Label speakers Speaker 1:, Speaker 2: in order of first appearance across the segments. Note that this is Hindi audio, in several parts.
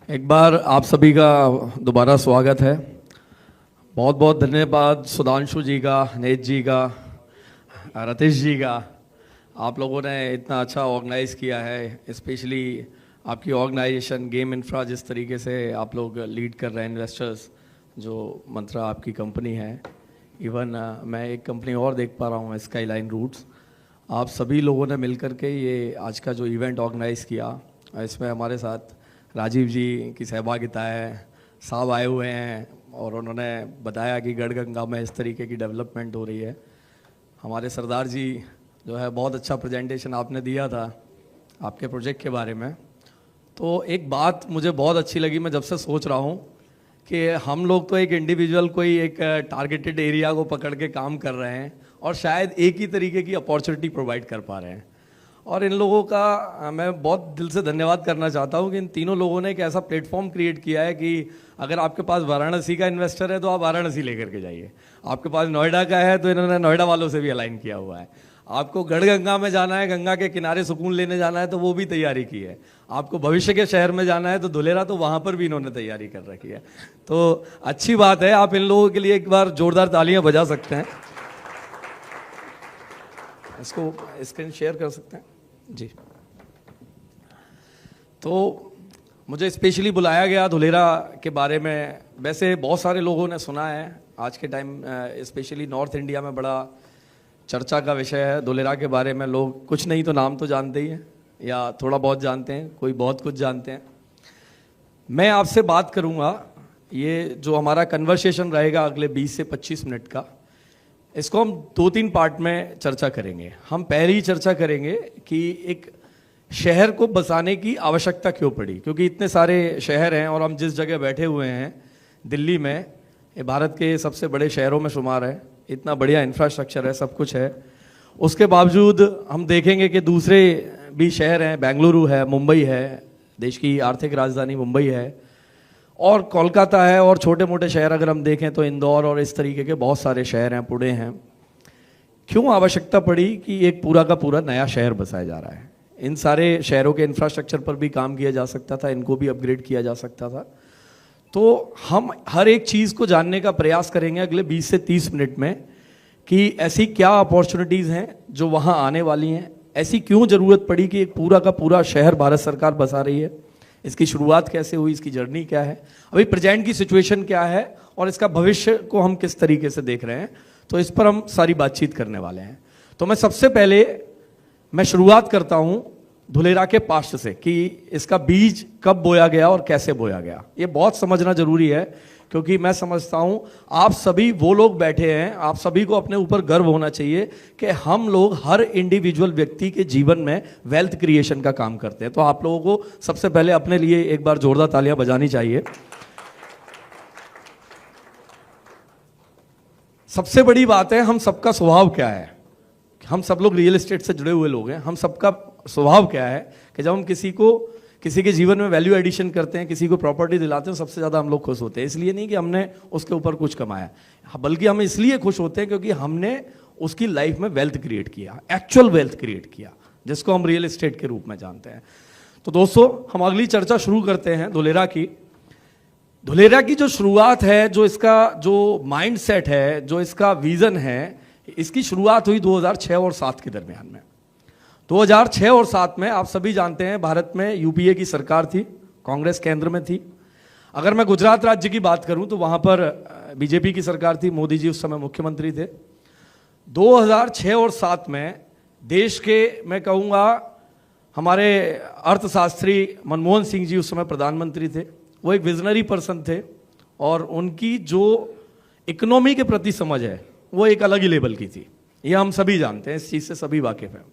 Speaker 1: एक बार आप सभी का दोबारा स्वागत है। बहुत बहुत धन्यवाद सुधांशु जी का, नेत जी का, रतीश जी का। आप लोगों ने इतना अच्छा ऑर्गेनाइज किया है, स्पेशली आपकी ऑर्गेनाइजेशन गेम इंफ्रा, जिस तरीके से आप लोग लीड कर रहे हैं इन्वेस्टर्स, जो मंत्रा आपकी कंपनी है। इवन मैं एक कंपनी और देख पा रहा हूँ, स्काई लाइन रूट्स। आप सभी लोगों ने मिलकर के ये आज का जो इवेंट ऑर्गेनाइज़ किया, इसमें हमारे साथ राजीव जी की सहभागिता है। साहब आए हुए हैं और उन्होंने बताया कि गढ़गंगा में इस तरीके की डेवलपमेंट हो रही है। हमारे सरदार जी जो है, बहुत अच्छा प्रेजेंटेशन आपने दिया था आपके प्रोजेक्ट के बारे में। तो एक बात मुझे बहुत अच्छी लगी, मैं जब से सोच रहा हूँ कि हम लोग तो एक इंडिविजुअल कोई एक टारगेटेड एरिया को पकड़ के काम कर रहे हैं और शायद एक ही तरीके की अपॉर्चुनिटी प्रोवाइड कर पा रहे हैं। और इन लोगों का मैं बहुत दिल से धन्यवाद करना चाहता हूँ कि इन तीनों लोगों ने एक ऐसा प्लेटफॉर्म क्रिएट किया है कि अगर आपके पास वाराणसी का इन्वेस्टर है तो आप वाराणसी लेकर के जाइए, आपके पास नोएडा का है तो इन्होंने नोएडा वालों से भी अलाइन किया हुआ है, आपको गढ़गंगा में जाना है, गंगा के किनारे सुकून लेने जाना है तो वो भी तैयारी की है, आपको भविष्य के शहर में जाना है तो धुलेरा, तो वहाँ पर भी इन्होंने तैयारी कर रखी है। तो अच्छी बात है, आप इन लोगों के लिए एक बार जोरदार तालियां बजा सकते हैं। इसको स्क्रीन शेयर कर सकते हैं जी। तो मुझे स्पेशली बुलाया गया धुलेरा के बारे में। वैसे बहुत सारे लोगों ने सुना है, आज के टाइम स्पेशली नॉर्थ इंडिया में बड़ा चर्चा का विषय है धुलेरा के बारे में। लोग कुछ नहीं तो नाम तो जानते ही हैं, या थोड़ा बहुत जानते हैं, कोई बहुत कुछ जानते हैं। मैं आपसे बात करूंगा, ये जो हमारा कन्वर्सेशन रहेगा अगले 20 से 25 मिनट का, इसको हम 2-3 पार्ट में चर्चा करेंगे। हम पहले ही चर्चा करेंगे कि एक शहर को बसाने की आवश्यकता क्यों पड़ी, क्योंकि इतने सारे शहर हैं और हम जिस जगह बैठे हुए हैं दिल्ली में, ये भारत के सबसे बड़े शहरों में शुमार है, इतना बढ़िया इंफ्रास्ट्रक्चर है, सब कुछ है। उसके बावजूद हम देखेंगे कि दूसरे भी शहर हैं, बेंगलुरु है, मुंबई है, देश की आर्थिक राजधानी मुंबई है, और कोलकाता है, और छोटे मोटे शहर अगर हम देखें तो इंदौर और इस तरीके के बहुत सारे शहर हैं, पुणे हैं। क्यों आवश्यकता पड़ी कि एक पूरा का पूरा नया शहर बसाया जा रहा है? इन सारे शहरों के इंफ्रास्ट्रक्चर पर भी काम किया जा सकता था, इनको भी अपग्रेड किया जा सकता था। तो हम हर एक चीज़ को जानने का प्रयास करेंगे अगले 20 से 30 मिनट में कि ऐसी क्या अपॉर्चुनिटीज़ हैं जो वहाँ आने वाली हैं, ऐसी क्यों ज़रूरत पड़ी कि एक पूरा का पूरा शहर भारत सरकार बसा रही है, इसकी शुरुआत कैसे हुई, इसकी जर्नी क्या है, अभी प्रेजेंट की सिचुएशन क्या है, और इसका भविष्य को हम किस तरीके से देख रहे हैं। तो इस पर हम सारी बातचीत करने वाले हैं। तो मैं सबसे पहले शुरुआत करता हूं धुलेरा के पास्ट से कि इसका बीज कब बोया गया और कैसे बोया गया। ये बहुत समझना जरूरी है, क्योंकि मैं समझता हूं आप सभी वो लोग बैठे हैं, आप सभी को अपने ऊपर गर्व होना चाहिए कि हम लोग हर इंडिविजुअल व्यक्ति के जीवन में वेल्थ क्रिएशन का काम करते हैं। तो आप लोगों को सबसे पहले अपने लिए एक बार जोरदार तालियां बजानी चाहिए। सबसे बड़ी बात है, हम सबका स्वभाव क्या है। हम सब लोग रियल एस्टेट से जुड़े हुए लोग हैं। हम सबका स्वभाव क्या है कि जब हम किसी के जीवन में वैल्यू एडिशन करते हैं, किसी को प्रॉपर्टी दिलाते हैं, सबसे ज़्यादा हम लोग खुश होते हैं। इसलिए नहीं कि हमने उसके ऊपर कुछ कमाया, बल्कि हम इसलिए खुश होते हैं क्योंकि हमने उसकी लाइफ में वेल्थ क्रिएट किया, एक्चुअल वेल्थ क्रिएट किया, जिसको हम रियल एस्टेट के रूप में जानते हैं। तो दोस्तों, हम अगली चर्चा शुरू करते हैं धुलेरा की। धुलेरा की जो शुरुआत है, जो इसका जो माइंड सेट है, जो इसका विजन है, इसकी शुरुआत हुई 2006 और 7 के दरमियान में। 2006 और 7 में आप सभी जानते हैं भारत में यूपीए की सरकार थी, कांग्रेस केंद्र में थी। अगर मैं गुजरात राज्य की बात करूं तो वहां पर बीजेपी की सरकार थी, मोदी जी उस समय मुख्यमंत्री थे। 2006 और 7 में देश के, मैं कहूँगा, हमारे अर्थशास्त्री मनमोहन सिंह जी उस समय प्रधानमंत्री थे। वो एक विजनरी पर्सन थे और उनकी जो इकोनॉमी के प्रति समझ है वो एक अलग ही लेवल की थी। ये हम सभी जानते हैं, इस चीज़ से सभी वाकिफ हैं।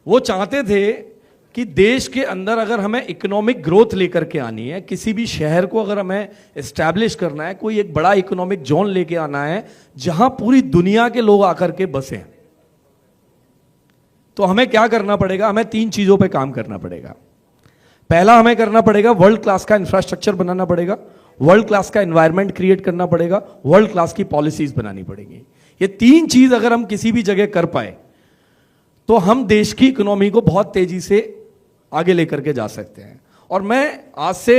Speaker 1: वो चाहते थे कि देश के अंदर अगर हमें इकोनॉमिक ग्रोथ लेकर के आनी है, किसी भी शहर को अगर हमें एस्टैब्लिश करना है, कोई एक बड़ा इकोनॉमिक जोन लेके आना है जहां पूरी दुनिया के लोग आकर के बसें, तो हमें क्या करना पड़ेगा? हमें 3 चीज़ों पे काम करना पड़ेगा। पहला, हमें करना पड़ेगा वर्ल्ड क्लास का इंफ्रास्ट्रक्चर बनाना पड़ेगा, वर्ल्ड क्लास का एनवायरनमेंट क्रिएट करना पड़ेगा, वर्ल्ड क्लास की पॉलिसीज बनानी पड़ेंगी। ये 3 चीज़ अगर हम किसी भी जगह कर पाए तो हम देश की इकोनॉमी को बहुत तेजी से आगे लेकर के जा सकते हैं। और मैं आज से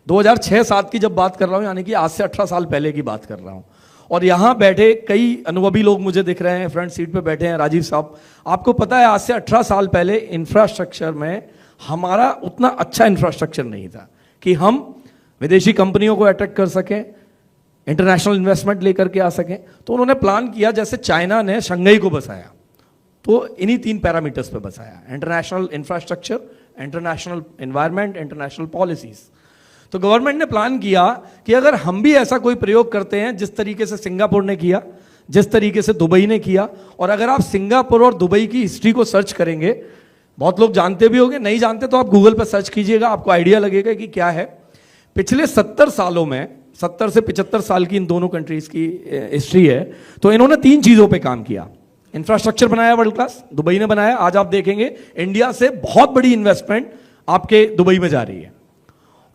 Speaker 1: 2006-7 की जब बात कर रहा हूं, यानी कि आज से 18 साल पहले की बात कर रहा हूं। और यहां बैठे कई अनुभवी लोग मुझे दिख रहे हैं, फ्रंट सीट पे बैठे हैं राजीव साहब। आपको पता है आज से 18 साल पहले इंफ्रास्ट्रक्चर में हमारा उतना अच्छा इंफ्रास्ट्रक्चर नहीं था कि हम विदेशी कंपनियों को अट्रैक्ट कर सकें, इंटरनेशनल इन्वेस्टमेंट लेकर के आ सकें। तो उन्होंने प्लान किया, जैसे चाइना ने शंघाई को बसाया, तो इन्हीं 3 पैरामीटर्स पे बसाया: international infrastructure, international environment, international policies. तो गवर्नमेंट ने प्लान किया कि अगर हम भी ऐसा कोई प्रयोग करते हैं जिस तरीके से सिंगापुर ने किया, जिस तरीके से दुबई ने किया, और अगर आप सिंगापुर और दुबई की हिस्ट्री को सर्च करेंगे, बहुत लोग जानते भी होंगे, नहीं जानते तो आप गूगल पर सर्च कीजिएगा, आपको आइडिया लगेगा कि क्या है। पिछले 70 सालों में, 70 से 75 साल की इन दोनों कंट्रीज की हिस्ट्री है, तो इन्होंने 3 चीजों पे काम किया। इंफ्रास्ट्रक्चर बनाया वर्ल्ड क्लास, दुबई ने बनाया। आज आप देखेंगे इंडिया से बहुत बड़ी इन्वेस्टमेंट आपके दुबई में जा रही है,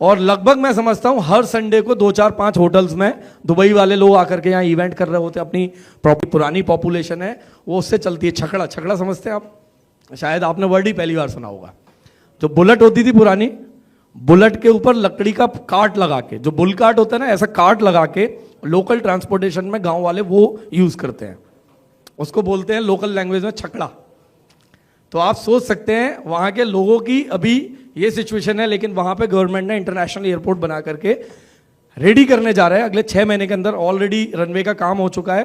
Speaker 1: और लगभग मैं समझता हूं हर संडे को 2-4-5 होटल्स में दुबई वाले लोग आकर के यहां इवेंट कर रहे होते हैं। अपनी पुरानी पॉपुलेशन है वो उससे चलती है। छकड़ा, छकड़ा समझते हैं आप? शायद आपने वर्ड ही पहली बार सुना होगा। जो बुलेट होती थी पुरानी, बुलेट के ऊपर लकड़ी का कार्ट लगा के, जो बुल कार्ट होता है ना, ऐसा कार्ट लगा के लोकल ट्रांसपोर्टेशन में गांव वाले वो यूज करते हैं, उसको बोलते हैं लोकल लैंग्वेज में छकड़ा। तो आप सोच सकते हैं वहां के लोगों की अभी ये सिचुएशन है, लेकिन वहां पे गवर्नमेंट ने इंटरनेशनल एयरपोर्ट बना करके रेडी करने जा रहे हैं। अगले 6 महीने के अंदर ऑलरेडी रनवे का काम हो चुका है,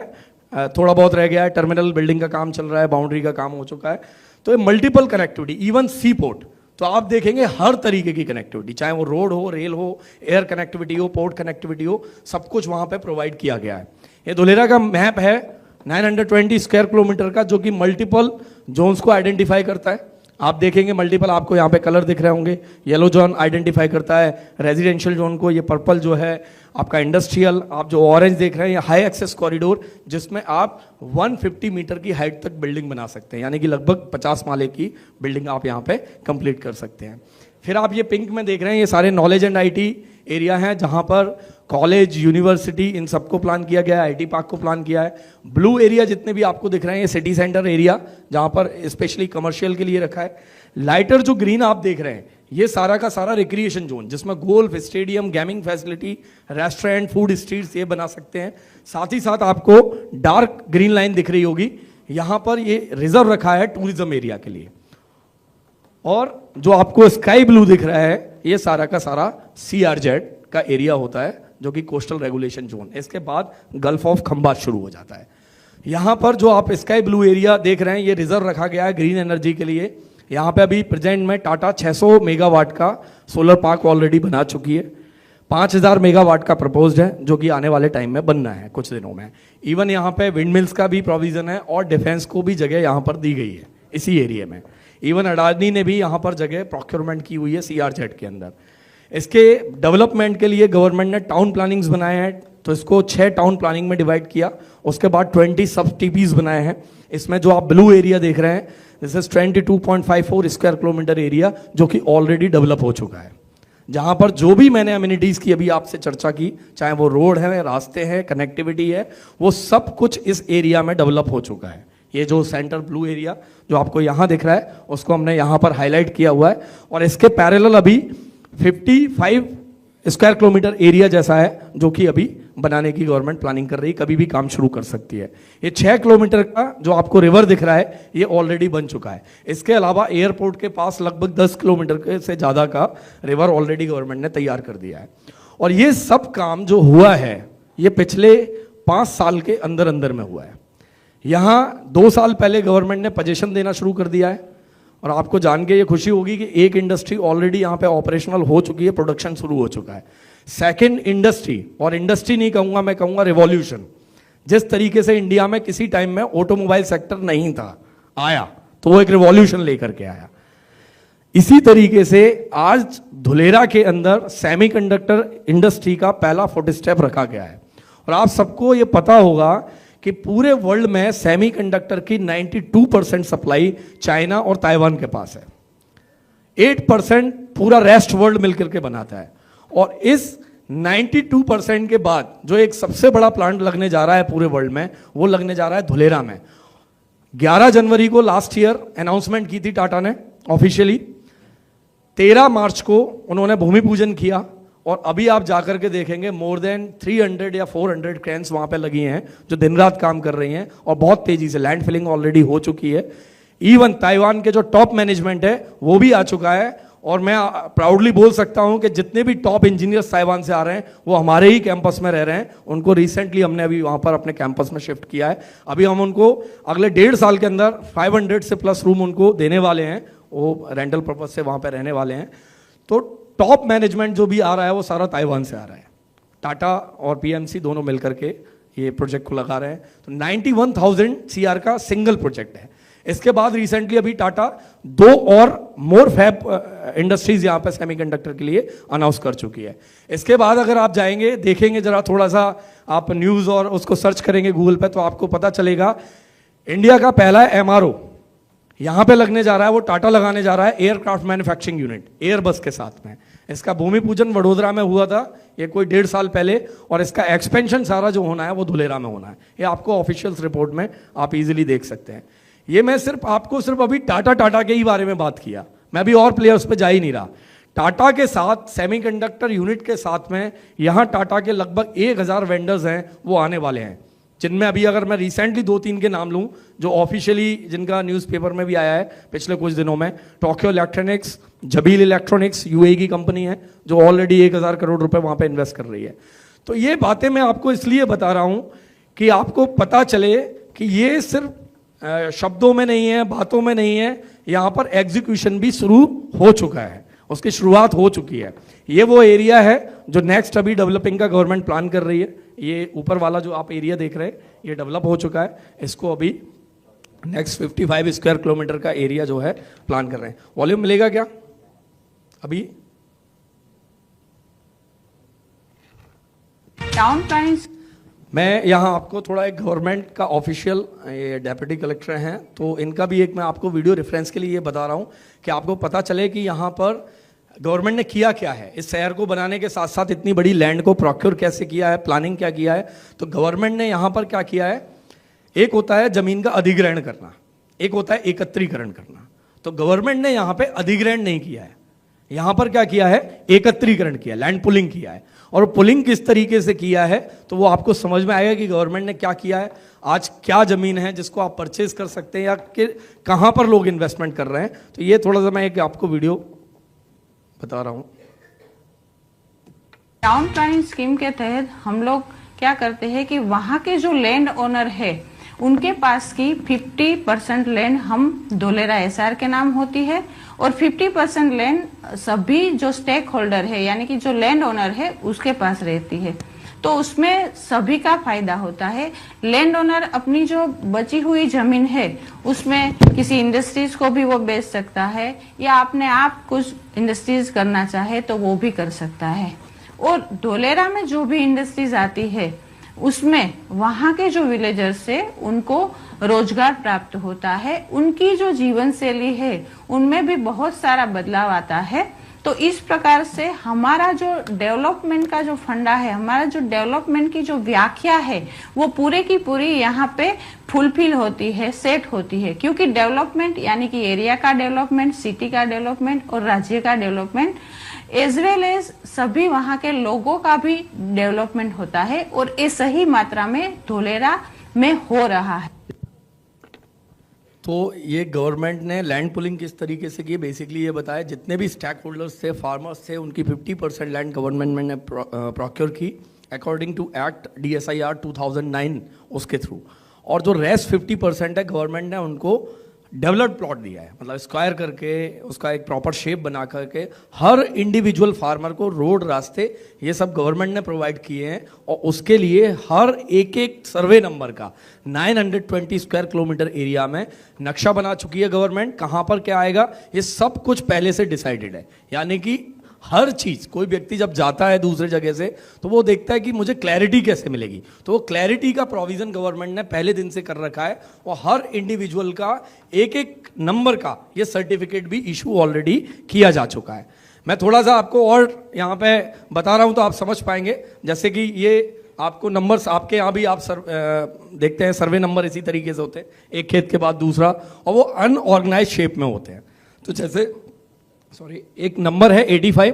Speaker 1: थोड़ा बहुत रह गया है, टर्मिनल बिल्डिंग का काम चल रहा है, बाउंड्री का काम हो चुका है। तो मल्टीपल कनेक्टिविटी, इवन सी पोर्ट, तो आप देखेंगे हर तरीके की कनेक्टिविटी, चाहे वो रोड हो, रेल हो, एयर कनेक्टिविटी हो, पोर्ट कनेक्टिविटी हो, सब कुछ वहां पे प्रोवाइड किया गया है। ये धुलेरा का मैप है 920 स्क्वायर किलोमीटर का, जो कि मल्टीपल जोन्स को आइडेंटिफाई करता है। आप देखेंगे मल्टीपल, आपको यहाँ पे कलर दिख रहे होंगे। येलो जोन आइडेंटिफाई करता है रेजिडेंशियल जोन को, ये पर्पल जो है आपका इंडस्ट्रियल, आप जो ऑरेंज देख रहे हैं ये हाई एक्सेस कॉरिडोर, जिसमें आप 150 मीटर की हाइट तक बिल्डिंग बना सकते हैं, यानी कि लगभग 50 माले की बिल्डिंग आप यहाँ पे कंप्लीट कर सकते हैं। फिर आप ये पिंक में देख रहे हैं, ये सारे नॉलेज एंड आईटी एरिया हैं, जहां पर कॉलेज, यूनिवर्सिटी, इन सबको प्लान किया गया है। आईटी पार्क को प्लान किया है। ब्लू एरिया जितने भी आपको दिख रहे हैं ये सिटी सेंटर एरिया, जहां पर स्पेशली कमर्शियल के लिए रखा है। लाइटर जो ग्रीन आप देख रहे हैं ये सारा का सारा रिक्रिएशन जोन, जिसमें golf, stadium, gaming facility, restaurant, food streets ये बना सकते हैं। साथ ही साथ आपको डार्क ग्रीन लाइन दिख रही होगी, यहां पर ये रिजर्व रखा है टूरिज्म एरिया के लिए। और जो आपको स्काई ब्लू दिख रहा है ये सारा का सारा CRZ का एरिया होता है, जो कि कोस्टल रेगुलेशन जोन। इसके बाद गल्फ ऑफ खंबात शुरू हो जाता है। यहां पर जो आप स्काई ब्लू एरिया देख रहे हैं ये रिजर्व रखा गया है ग्रीन एनर्जी के लिए। यहां पे अभी प्रेजेंट में टाटा 600 मेगावाट का सोलर पार्क ऑलरेडी बना चुकी है। 5000 मेगावाट का प्रपोज्ड है, जो कि आने वाले टाइम में बनना है कुछ दिनों में। इवन यहाँ पे विंड मिल्स का भी प्रोविजन है, और डिफेंस को भी जगह यहाँ पर दी गई है इसी एरिया में। इवन अडानी ने भी यहाँ पर जगह प्रोक्योरमेंट की हुई है CRZ के अंदर। इसके डेवलपमेंट के लिए गवर्नमेंट ने टाउन प्लानिंग्स बनाए हैं, तो इसको 6 टाउन प्लानिंग में डिवाइड किया। उसके बाद 20 सब TPs बनाए हैं। इसमें जो आप ब्लू एरिया देख रहे हैं this is 22.54 square kilometre area, जो कि ऑलरेडी डेवलप हो चुका है, जहां पर जो भी मैंने अम्यूनिटीज की अभी आपसे चर्चा की, चाहे वो रोड है, रास्ते हैं, कनेक्टिविटी है, वो सब कुछ इस एरिया में डेवलप हो चुका है। ये जो सेंटर ब्लू एरिया जो आपको यहाँ दिख रहा है उसको हमने यहाँ पर हाईलाइट किया हुआ है, और इसके पैरेलल अभी 55 स्क्वायर किलोमीटर एरिया जैसा है, जो कि अभी बनाने की गवर्नमेंट प्लानिंग कर रही है, कभी भी काम शुरू कर सकती है। ये 6 किलोमीटर का जो आपको रिवर दिख रहा है ये ऑलरेडी बन चुका है। इसके अलावा एयरपोर्ट के पास लगभग 10 किलोमीटर से ज़्यादा का रिवर ऑलरेडी गवर्नमेंट ने तैयार कर दिया है। और ये सब काम जो हुआ है ये पिछले 5 साल के अंदर अंदर में हुआ है। यहाँ 2 साल पहले गवर्नमेंट ने पोजीशन देना शुरू कर दिया है, और आपको जान के ये खुशी होगी कि एक इंडस्ट्री ऑलरेडी यहाँ पे ऑपरेशनल हो चुकी है, प्रोडक्शन शुरू हो चुका है। सेकंड इंडस्ट्री, और इंडस्ट्री नहीं कहूँगा, मैं कहूँगा रिवॉल्यूशन। जिस तरीके से इंडिया में किसी टाइम में ऑटोमोबाइल सेक्टर नहीं था, आया तो वो एक रिवॉल्यूशन लेकर के आया। इसी तरीके से आज धुलेरा के अंदर सेमीकंडक्टर इंडस्ट्री का पहला फुटस्टेप रखा गया है। और आप सबको ये पता होगा कि पूरे वर्ल्ड में सेमीकंडक्टर की 92% सप्लाई चाइना और ताइवान के पास है। 8% पूरा रेस्ट वर्ल्ड मिलकर के बनाता है। और इस 92% के बाद जो एक सबसे बड़ा प्लांट लगने जा रहा है पूरे वर्ल्ड में, वो लगने जा रहा है धुलेरा में। 11 जनवरी को लास्ट ईयर अनाउंसमेंट की थी टाटा ने ऑफिशियली। 13 मार्च को उन्होंने भूमि पूजन किया, और अभी आप जाकर के देखेंगे मोर देन 300 या 400 क्रेन्स वहां पे लगी हैं जो दिन रात काम कर रही हैं और बहुत तेजी से लैंड फिलिंग ऑलरेडी हो चुकी है। इवन ताइवान के जो टॉप मैनेजमेंट है वो भी आ चुका है और मैं प्राउडली बोल सकता हूं कि जितने भी टॉप इंजीनियर्स ताइवान से आ रहे हैं वो हमारे ही कैंपस में रह रहे हैं। उनको रिसेंटली हमने अभी वहां पर अपने कैंपस में शिफ्ट किया है। अभी हम उनको अगले 1.5 साल के अंदर 500 से प्लस रूम उनको देने वाले हैं, वो रेंटल पर्पज से वहां पर रहने वाले हैं। तो टॉप मैनेजमेंट जो भी आ रहा है वो सारा ताइवान से आ रहा है। टाटा और पीएमसी दोनों मिलकर के ये प्रोजेक्ट को लगा रहे हैं। तो 91,000 CR का सिंगल प्रोजेक्ट है। इसके बाद रिसेंटली अभी टाटा 2 और मोर फैब इंडस्ट्रीज यहां पे सेमीकंडक्टर के लिए अनाउंस कर चुकी है। इसके बाद अगर आप जाएंगे देखेंगे जरा थोड़ा सा आप न्यूज और उसको सर्च करेंगे गूगल पे तो आपको पता चलेगा इंडिया का पहला MRO यहां पे लगने जा रहा है। वो टाटा लगाने जा रहा है एयरक्राफ्ट मैन्युफैक्चरिंग यूनिट एयरबस के साथ में। इसका भूमि पूजन वडोदरा में हुआ था ये कोई 1.5 साल पहले और इसका एक्सपेंशन सारा जो होना है वो धुलेरा में होना है। ये आपको ऑफिशियल रिपोर्ट में आप इजीली देख सकते हैं। ये मैं सिर्फ अभी टाटा के ही बारे में बात किया, मैं भी और प्लेयर्स पे जा ही नहीं रहा। टाटा के साथ सेमीकंडक्टर यूनिट के साथ में यहां टाटा के लगभग 1000 वेंडर्स हैं वो आने वाले हैं, जिनमें अभी अगर मैं रिसेंटली 2-3 के नाम लूं जो ऑफिशियली जिनका न्यूज़पेपर में भी आया है पिछले कुछ दिनों में, Tokyo electronics, Zabeel electronics UAE की कंपनी है जो ऑलरेडी 1000 करोड़ रुपए वहां पे इन्वेस्ट कर रही है। तो ये बातें मैं आपको इसलिए बता रहा हूं कि आपको पता चले कि ये सिर्फ शब्दों में नहीं है, बातों में नहीं है, यहाँ पर एग्जीक्यूशन भी शुरू हो चुका है, उसकी शुरुआत हो चुकी है। ये वो एरिया है जो नेक्स्ट अभी डेवलपिंग का गवर्नमेंट प्लान कर रही है। ये ऊपर वाला जो आप एरिया देख रहे हैं ये डेवलप हो चुका है। इसको अभी नेक्स्ट 55 स्क्वायर किलोमीटर का एरिया जो है प्लान कर रहे हैं। वॉल्यूम मिलेगा क्या अभी?
Speaker 2: टाउन प्लानिंग
Speaker 1: मैं यहाँ आपको थोड़ा एक गवर्नमेंट का ऑफिशियल ये डेप्यूटी कलेक्टर हैं तो इनका भी एक मैं आपको वीडियो रेफरेंस के लिए ये बता रहा हूँ कि आपको पता चले कि यहाँ पर गवर्नमेंट ने किया क्या है। इस शहर को बनाने के साथ साथ इतनी बड़ी लैंड को प्रोक्योर कैसे किया है, प्लानिंग क्या किया है। तो गवर्नमेंट ने यहाँ पर क्या किया है, एक होता है जमीन का अधिग्रहण करना, एक होता है एकत्रीकरण करना। तो गवर्नमेंट ने यहाँ पे अधिग्रहण नहीं किया है, यहाँ पर क्या किया है, एकत्रीकरण किया, लैंड पुलिंग किया है। और पुलिंग किस तरीके से किया है तो वो आपको समझ में आएगा कि गवर्नमेंट ने क्या किया है, आज क्या जमीन है जिसको आप परचेज कर सकते हैं या कि कहाँ पर लोग इन्वेस्टमेंट कर रहे हैं। तो ये थोड़ा सा मैं एक आपको वीडियो बता रहा हूँ।
Speaker 2: टाउन प्लानिंग स्कीम के तहत हम लोग क्या करते हैं कि वहाँ के जो लैंड ओनर है उनके पास की 50% लैंड हम धोलेरा SR के नाम होती है और 50% लैंड सभी जो स्टेक होल्डर है यानी कि जो लैंड ओनर है उसके पास रहती है। तो उसमें सभी का फायदा होता है। लैंड ओनर अपनी जो बची हुई जमीन है उसमें किसी इंडस्ट्रीज को भी वो बेच सकता है या अपने आप कुछ इंडस्ट्रीज करना चाहे तो वो भी कर सकता है। और धोलेरा में जो भी इंडस्ट्रीज आती है उसमें वहां के जो विलेजर्स से उनको रोजगार प्राप्त होता है, उनकी जो जीवन शैली है उनमें भी बहुत सारा बदलाव आता है। तो इस प्रकार से हमारा जो डेवलपमेंट का जो फंडा है, हमारा जो डेवलपमेंट की जो व्याख्या है वो पूरे की पूरी यहाँ पे फुलफिल होती है, सेट होती है। क्योंकि डेवलपमेंट यानी कि एरिया का डेवलपमेंट, सिटी का डेवलपमेंट और राज्य का डेवलपमेंट एज वेल एज सभी वहाँ के लोगों का भी डेवलपमेंट होता है और ये सही मात्रा में धोलेरा में हो रहा है।
Speaker 1: तो ये गवर्नमेंट ने लैंड पुलिंग किस तरीके से की, बेसिकली ये बताया जितने भी स्टैक होल्डर्स थे, फार्मर्स थे, उनकी 50% लैंड गवर्नमेंट ने प्रोक्योर की अकॉर्डिंग टू एक्ट DSIR 2009 उसके थ्रू। और जो रेस्ट 50% है गवर्नमेंट ने उनको डेवलप्ड प्लॉट दिया है, मतलब स्क्वायर करके उसका एक प्रॉपर शेप बना करके हर इंडिविजुअल फार्मर को रोड, रास्ते ये सब गवर्नमेंट ने प्रोवाइड किए हैं। और उसके लिए हर एक सर्वे नंबर का 920 स्क्वायर किलोमीटर एरिया में नक्शा बना चुकी है गवर्नमेंट। कहाँ पर क्या आएगा ये सब कुछ पहले से डिसाइडेड है, यानी कि हर चीज, कोई व्यक्ति जब जाता है दूसरे जगह से तो वो देखता है कि मुझे क्लैरिटी कैसे मिलेगी। तो वो क्लैरिटी का प्रोविजन गवर्नमेंट ने पहले दिन से कर रखा है और हर इंडिविजुअल का एक नंबर का ये सर्टिफिकेट भी इशू ऑलरेडी किया जा चुका है। मैं थोड़ा सा आपको और यहाँ पे बता रहा हूँ तो आप समझ पाएंगे। जैसे कि ये आपको नंबर्स आपके यहाँ भी आप देखते हैं, सर्वे नंबर इसी तरीके से होते हैं, एक खेत के बाद दूसरा, और वो अनऑर्गेनाइज शेप में होते हैं। तो जैसे एक नंबर है 85,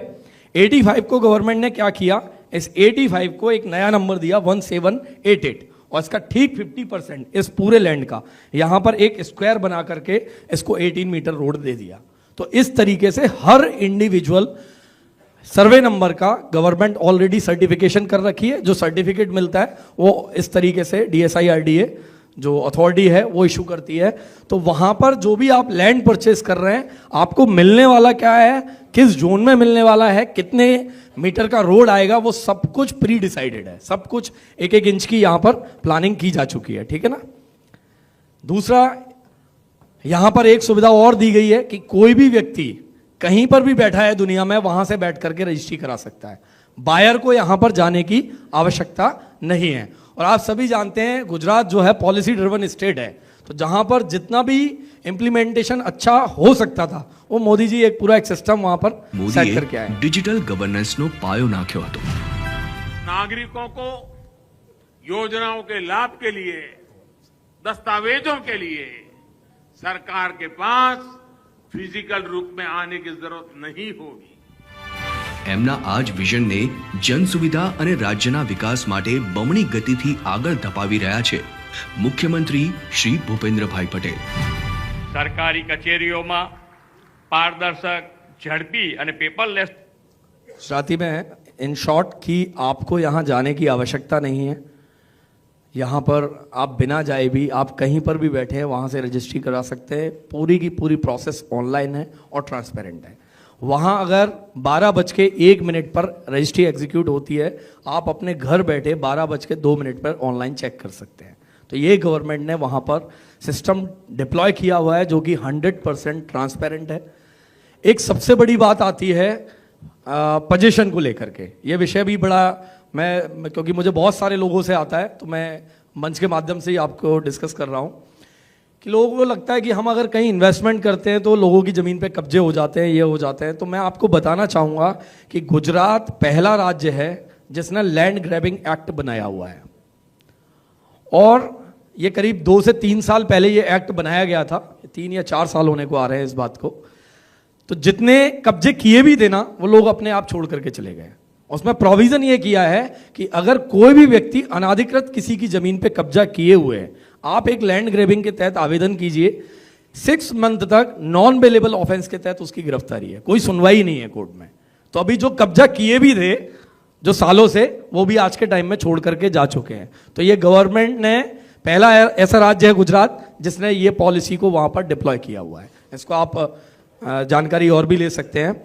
Speaker 1: 85 को गवर्नमेंट ने क्या किया, इस 85 को एक नया नंबर दिया 1788, और इसका ठीक 50% इस पूरे लैंड का यहां पर एक स्क्वायर बना करके इसको 18 मीटर रोड दे दिया। तो इस तरीके से हर इंडिविजुअल सर्वे नंबर का गवर्नमेंट ऑलरेडी सर्टिफिकेशन कर रखी है। जो सर्टिफिकेट मिलता है वो इस तरीके से DSIRDA जो अथॉरिटी है वो इशू करती है। तो वहां पर जो भी आप लैंड परचेस कर रहे हैं, आपको मिलने वाला क्या है, किस जोन में मिलने वाला है, कितने मीटर का रोड आएगा, वो सब कुछ प्री डिसाइडेड है। सब कुछ एक एक इंच की यहां पर प्लानिंग की जा चुकी है, ठीक है ना। दूसरा, यहां पर एक सुविधा और दी गई है कि कोई भी व्यक्ति कहीं पर भी बैठा है दुनिया में, वहां से बैठ करके रजिस्ट्री करा सकता है। बायर को यहां पर जाने की आवश्यकता नहीं है। और आप सभी जानते हैं गुजरात जो है पॉलिसी ड्रिवन स्टेट है, तो जहां पर जितना भी इंप्लीमेंटेशन अच्छा हो सकता था वो मोदी जी एक पूरा एक सिस्टम वहां पर सेट करके आए।
Speaker 3: डिजिटल गवर्नेंस नो पायो नाख्यो हतो।
Speaker 4: नागरिकों को योजनाओं के लाभ के लिए, दस्तावेजों के लिए सरकार के पास फिजिकल रूप में आने की जरूरत नहीं होगी।
Speaker 3: એમના આ જ વિઝનને જન સુવિધા અને રાજ્યના વિકાસ માટે બમણી ગતિથી આગળ ધપાવી રહ્યા છે મુખ્યમંત્રી શ્રી ભૂપેન્દ્રભાઈ પટેલ।
Speaker 5: સરકારી કચેરીઓમાં પારદર્શક, ઝડપી અને પેપરલેસ
Speaker 1: गुजराती में इन शॉर्ट कि आपको यहाँ जाने की आवश्यकता नहीं है। यहाँ पर आप बिना जाए भी आप कहीं पर भी बैठे हैं वहाँ से रजिस्ट्री करा सकते हैं। पूरी की पूरी प्रोसेस ऑनलाइन है और ट्रांसपेरेंट है। वहाँ अगर 12:01 पर रजिस्ट्री एग्जीक्यूट होती है, आप अपने घर बैठे 12:02 पर ऑनलाइन चेक कर सकते हैं। तो ये गवर्नमेंट ने वहाँ पर सिस्टम डिप्लॉय किया हुआ है जो कि 100% ट्रांसपेरेंट है। एक सबसे बड़ी बात आती है पोजीशन को लेकर के। ये विषय भी बड़ा मैं क्योंकि मुझे बहुत सारे लोगों से आता है तो मैं मंच के माध्यम से ही आपको डिस्कस कर रहा हूँ कि लोगों को लगता है कि हम अगर कहीं इन्वेस्टमेंट करते हैं तो लोगों की ज़मीन पे कब्जे हो जाते हैं, ये हो जाते हैं। तो मैं आपको बताना चाहूँगा कि गुजरात पहला राज्य है जिसने लैंड ग्रैबिंग एक्ट बनाया हुआ है, और ये करीब 2 से 3 साल पहले ये एक्ट बनाया गया था। 3 या 4 साल होने को आ रहे हैं इस बात को। तो जितने कब्जे किए भी थे ना, वो लोग अपने आप छोड़ करके चले गए। उसमें प्रोविजन ये किया है कि अगर कोई भी व्यक्ति अनाधिकृत किसी की जमीन पे कब्जा किए हुए है, आप एक लैंड ग्रैबिंग के तहत आवेदन कीजिए। 6 मंथ तक नॉन बेलेबल ऑफेंस के तहत उसकी गिरफ्तारी है, कोई सुनवाई नहीं है कोर्ट में। तो अभी जो कब्जा किए भी थे जो सालों से, वो भी आज के टाइम में छोड़ करके जा चुके हैं। तो ये गवर्नमेंट ने पहला ऐसा राज्य है गुजरात जिसने ये पॉलिसी को वहां पर डिप्लॉय किया हुआ है। इसको आप जानकारी और भी ले सकते हैं।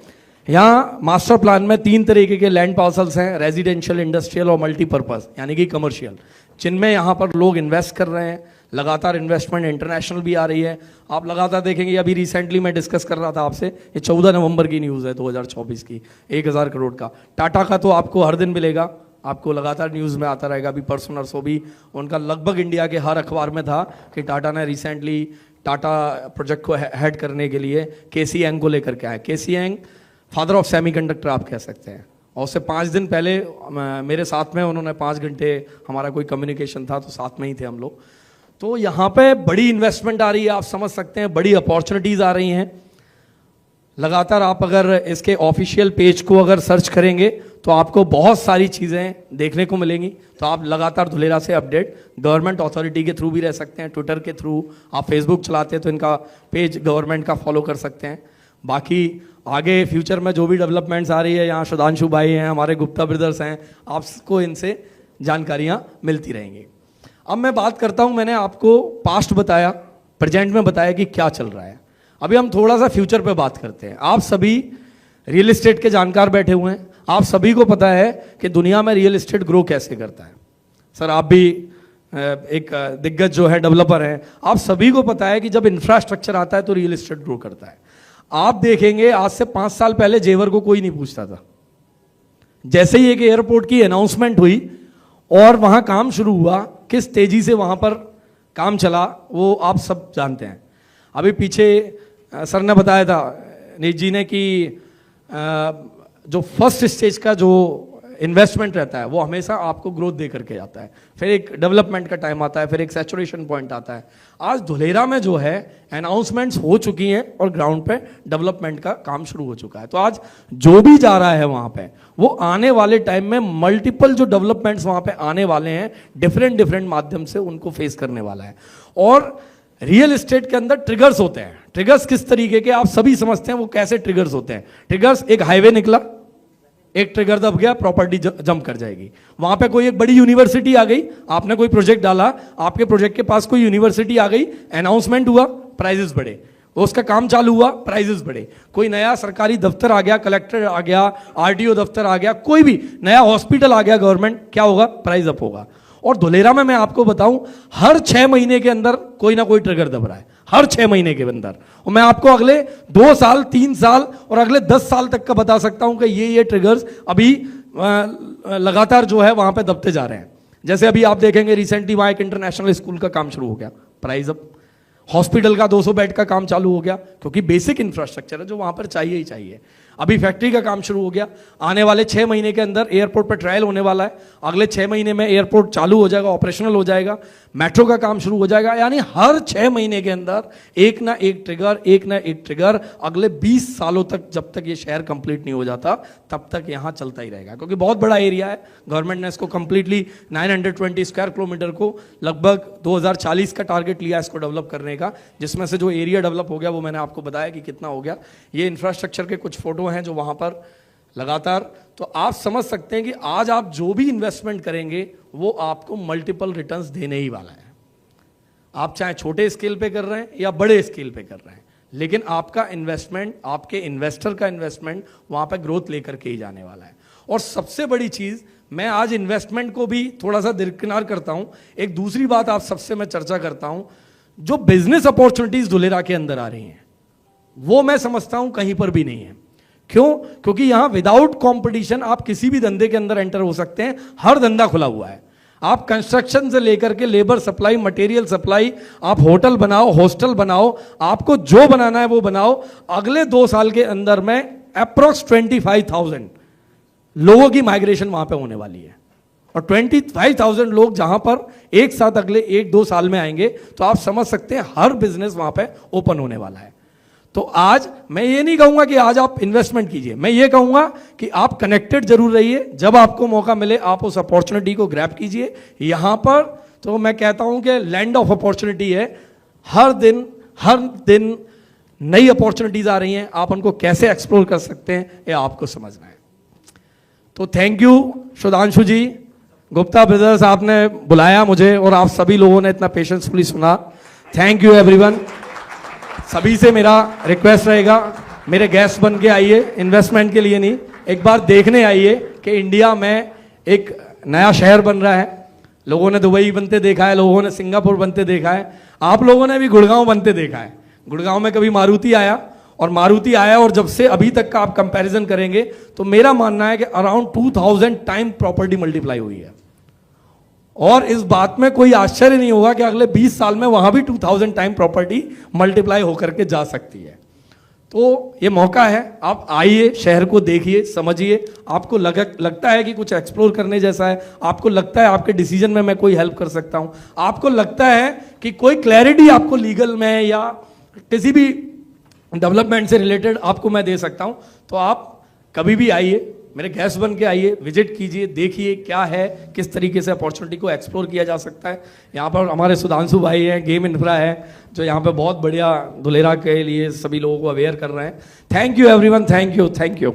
Speaker 1: यहाँ मास्टर प्लान में 3 तरीके के लैंड पार्सल्स हैं, रेजिडेंशियल, इंडस्ट्रियल और मल्टीपर्पज यानी कि कमर्शियल, जिनमें यहाँ पर लोग इन्वेस्ट कर रहे हैं। लगातार इन्वेस्टमेंट इंटरनेशनल भी आ रही है। आप लगातार देखेंगे, अभी रिसेंटली मैं डिस्कस कर रहा था आपसे, ये 14 नवंबर की न्यूज़ है 2024 की, 1000 करोड़ का। टाटा का तो आपको हर दिन मिलेगा, आपको लगातार न्यूज़ में आता रहेगा। अभी परसों नरसों भी उनका लगभग इंडिया के हर अखबार में था कि टाटा ने रिसेंटली टाटा प्रोजेक्ट को हेड करने के लिए केसी एंग को लेकर के आए। केसी एंग फादर ऑफ सेमीकंडक्टर आप कह सकते हैं। और उससे 5 दिन पहले मेरे साथ में उन्होंने 5 घंटे हमारा कोई कम्युनिकेशन था, तो साथ में ही थे हम लोग। तो यहाँ पे बड़ी इन्वेस्टमेंट आ रही है, आप समझ सकते हैं, बड़ी अपॉर्चुनिटीज़ आ रही हैं। लगातार आप अगर इसके ऑफिशियल पेज को अगर सर्च करेंगे तो आपको बहुत सारी चीज़ें देखने को मिलेंगी। तो आप लगातार धुलेरा से अपडेट गवर्नमेंट अथॉरिटी के थ्रू भी रह सकते हैं, ट्विटर के थ्रू, आप फेसबुक चलाते हैं तो इनका पेज गवर्नमेंट का फॉलो कर सकते हैं। बाकी आगे फ्यूचर में जो भी डेवलपमेंट्स आ रही है, यहाँ सुधांशु भाई हैं, हमारे गुप्ता ब्रदर्स हैं, आपको इनसे जानकारियाँ मिलती रहेंगी। अब मैं बात करता हूँ, मैंने आपको पास्ट बताया, प्रेजेंट में बताया कि क्या चल रहा है। अभी हम थोड़ा सा फ्यूचर पे बात करते हैं। आप सभी रियल एस्टेट के जानकार बैठे हुए हैं, आप सभी को पता है कि दुनिया में रियल एस्टेट ग्रो कैसे करता है। सर आप भी एक दिग्गज जो है डेवलपर हैं, आप सभी को पता है कि जब इंफ्रास्ट्रक्चर आता है तो रियल एस्टेट ग्रो करता है। आप देखेंगे आज से 5 साल पहले जेवर को कोई नहीं पूछता था। जैसे ही एक एयरपोर्ट की अनाउंसमेंट हुई और वहां काम शुरू हुआ, किस तेजी से वहां पर काम चला वो आप सब जानते हैं। अभी पीछे सर ने बताया था नीत जी ने कि जो फर्स्ट स्टेज का जो इन्वेस्टमेंट रहता है वो हमेशा आपको ग्रोथ दे करके आता है। फिर एक डेवलपमेंट का टाइम आता है, फिर एक सैचुरेशन पॉइंट आता है। आज धुलेरा में जो है अनाउंसमेंट्स हो चुकी हैं और ग्राउंड पे डेवलपमेंट का काम शुरू हो चुका है। तो आज जो भी जा रहा है वहां पे वो आने वाले टाइम में मल्टीपल जो डेवलपमेंट्स वहां पे आने वाले हैं डिफरेंट माध्यम से उनको फेस करने वाला है। और रियल एस्टेट के अंदर ट्रिगर्स होते हैं। ट्रिगर्स किस तरीके के आप सभी समझते हैं वो कैसे ट्रिगर्स होते हैं। ट्रिगर्स, एक हाईवे निकला, एक ट्रिगर दब गया, प्रॉपर्टी जंप कर जाएगी। वहां पे कोई एक बड़ी यूनिवर्सिटी आ गई, आपने कोई प्रोजेक्ट डाला, आपके प्रोजेक्ट के पास कोई यूनिवर्सिटी आ गई, अनाउंसमेंट हुआ, प्राइजेस बढ़े, उसका काम चालू हुआ, प्राइजेस बढ़े। कोई नया सरकारी दफ्तर आ गया, कलेक्टर आ गया, आरटीओ दफ्तर आ गया, कोई भी नया हॉस्पिटल आ गया गवर्नमेंट, क्या होगा, प्राइस अप होगा। और धुलेरा में मैं आपको बताऊं हर 6 महीने के अंदर कोई ना कोई ट्रिगर दब रहा है, हर 6 महीने के अंदर। और मैं आपको अगले 2 साल, 3 साल और अगले 10 साल तक का बता सकता हूं कि ये ट्रिगर्स अभी लगातार जो है वहां पे दबते जा रहे हैं। जैसे अभी आप देखेंगे रिसेंटली वहां एक इंटरनेशनल स्कूल का काम शुरू हो गया, प्राइस अप। हॉस्पिटल का 200 बेड का काम चालू हो गया, क्योंकि बेसिक इंफ्रास्ट्रक्चर है जो वहां पर चाहिए ही चाहिए। अभी फैक्ट्री का काम शुरू हो गया, आने वाले 6 महीने के अंदर एयरपोर्ट पर ट्रायल होने वाला है, अगले 6 महीने में एयरपोर्ट चालू हो जाएगा, ऑपरेशनल हो जाएगा, मेट्रो का काम शुरू हो जाएगा। यानी हर 6 महीने के अंदर एक ना एक ट्रिगर अगले 20 सालों तक, जब तक ये शहर कंप्लीट नहीं हो जाता तब तक यहां चलता ही रहेगा। क्योंकि बहुत बड़ा एरिया है, गवर्नमेंट ने इसको कंप्लीटली 920 स्क्वायर किलोमीटर को लगभग 2040 का टारगेट लिया इसको डेवलप करने का, जिसमें से जो एरिया डेवलप हो गया वो मैंने आपको बताया कि कितना हो गया। ये इंफ्रास्ट्रक्चर के कुछ फोटो हैं जो वहां पर लगातार, तो आप समझ सकते हैं कि आज आप जो भी इन्वेस्टमेंट करेंगे वो आपको मल्टीपल रिटर्न्स देने ही वाला है। आप चाहे छोटे स्केल पे कर रहे हैं या बड़े स्केल पे कर रहे हैं, लेकिन आपका इन्वेस्टमेंट, आपके इन्वेस्टर का इन्वेस्टमेंट वहां पर ग्रोथ लेकर के ही जाने वाला है। और सबसे बड़ी चीज, मैं आज इन्वेस्टमेंट को भी थोड़ा सा दरकिनार करता हूं, एक दूसरी बात आप सबसे मैं चर्चा करता हूं, जो बिजनेस अपॉर्चुनिटीज धुलेरा के अंदर आ रही हैं वो मैं समझता हूं कहीं पर भी नहीं है। क्यों? क्योंकि यहां विदाउट कंपटीशन आप किसी भी धंधे के अंदर एंटर हो सकते हैं, हर धंधा खुला हुआ है। आप कंस्ट्रक्शन से लेकर के लेबर सप्लाई, मटेरियल सप्लाई, आप होटल बनाओ, हॉस्टल बनाओ, आपको जो बनाना है वो बनाओ। अगले 2 साल के अंदर में अप्रोक्स 25,000 लोगों की माइग्रेशन वहां पे होने वाली है। और 25,000 लोग जहां पर एक साथ अगले 1-2 साल में आएंगे, तो आप समझ सकते हैं हर बिजनेस वहां पे ओपन होने वाला है। तो आज मैं ये नहीं कहूंगा कि आज आप इन्वेस्टमेंट कीजिए, मैं ये कहूंगा कि आप कनेक्टेड जरूर रहिए, जब आपको मौका मिले आप उस अपॉर्चुनिटी को ग्रैब कीजिए। यहां पर तो मैं कहता हूं कि लैंड ऑफ अपॉर्चुनिटी है, हर दिन नई अपॉर्चुनिटीज आ रही हैं, आप उनको कैसे एक्सप्लोर कर सकते हैं ये आपको समझना है। तो thank you Sudhanshu ji, Gupta brothers, आपने बुलाया मुझे और आप सभी लोगों ने इतना पेशेंसफुली सुना। Thank you everyone. सभी से मेरा रिक्वेस्ट रहेगा, मेरे गेस्ट बन के आइए, इन्वेस्टमेंट के लिए नहीं, एक बार देखने आइए कि इंडिया में एक नया शहर बन रहा है। लोगों ने दुबई बनते देखा है, लोगों ने सिंगापुर बनते देखा है, आप लोगों ने भी गुड़गांव बनते देखा है। गुड़गांव में कभी मारुति आया, और मारुति आया और जब से अभी तक का आप कंपैरिजन करेंगे तो मेरा मानना है कि अराउंड 2000 टाइम प्रॉपर्टी मल्टीप्लाई हुई है। और इस बात में कोई आश्चर्य नहीं होगा कि अगले 20 साल में वहां भी 2000 टाइम प्रॉपर्टी मल्टीप्लाई होकर के जा सकती है। तो ये मौका है, आप आइए, शहर को देखिए, समझिए। आपको लगता है कि कुछ एक्सप्लोर करने जैसा है, आपको लगता है आपके डिसीजन में मैं कोई हेल्प कर सकता हूं, आपको लगता है कि कोई क्लैरिटी आपको लीगल में या किसी भी डेवलपमेंट से रिलेटेड आपको मैं दे सकता हूं, तो आप कभी भी आइए, मेरे गेस्ट बन के आइए, विजिट कीजिए, देखिए क्या है, किस तरीके से अपॉर्चुनिटी को एक्सप्लोर किया जा सकता है। यहाँ पर हमारे सुधांशु भाई हैं, गेम इंफ्रा है, जो यहाँ पे बहुत बढ़िया धुलेरा के लिए सभी लोगों को अवेयर कर रहे हैं। Thank you everyone, thank you.